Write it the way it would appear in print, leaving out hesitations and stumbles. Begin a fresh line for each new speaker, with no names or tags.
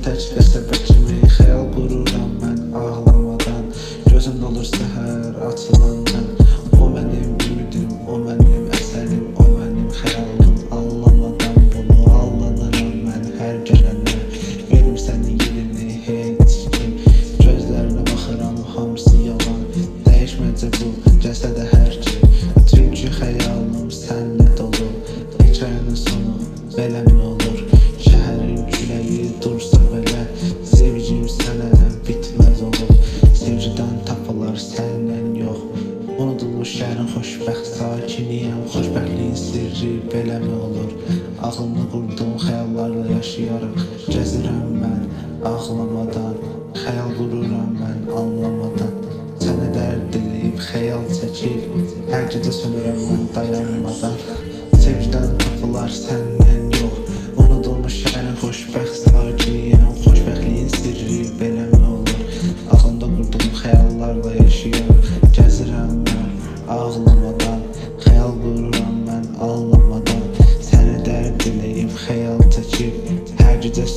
tək qəsəbə kimi xəyal qururam mən ağlamadan. Gözüm dolur səhər açılandan. O mənim ümidim, o mənim əsərim, o mənim xəyalım. Anlamadan bunu allanıram mən hər gələnə. Verim sənin yerini heç kim. Gözlərinə baxıram, hamısı yalan. Dəyişməcə bu gəlsə də hər kim. Çünki xəyalım sənlə dolu. Hekayənin sonu belə mi olur? Şəhərin küləyi dursa belə, sevgim sənə bitməz olur. Sevgidən tapılar səndən yox. Unudulmuş şəhərin xoşbəxt sakiniyəm. Xoşbəxtliyin sirri belə mi olur? Ağlımda qurduğum xəyallarla yaşayarım. Gəzirəm mən ağlamadan. Xəyal qururam mən anlamadan. Səni dərd eləyib xəyal çəkib. Hər gecə sönürəm mən dayanmadan. Sevgidən tapılar səndən yox. Unudulmuş şəhərin xoşbəxt sakiniyəm. Xoşbəxtliyin sirri belə mi olur? Ağlımda qurduğum xəyallarla yaşayıram. Gəzirəm mən ağlamadan. Xəyal qururam mən anlamadan. Səni dərd eləyib xəyal çəkib. Hər gecə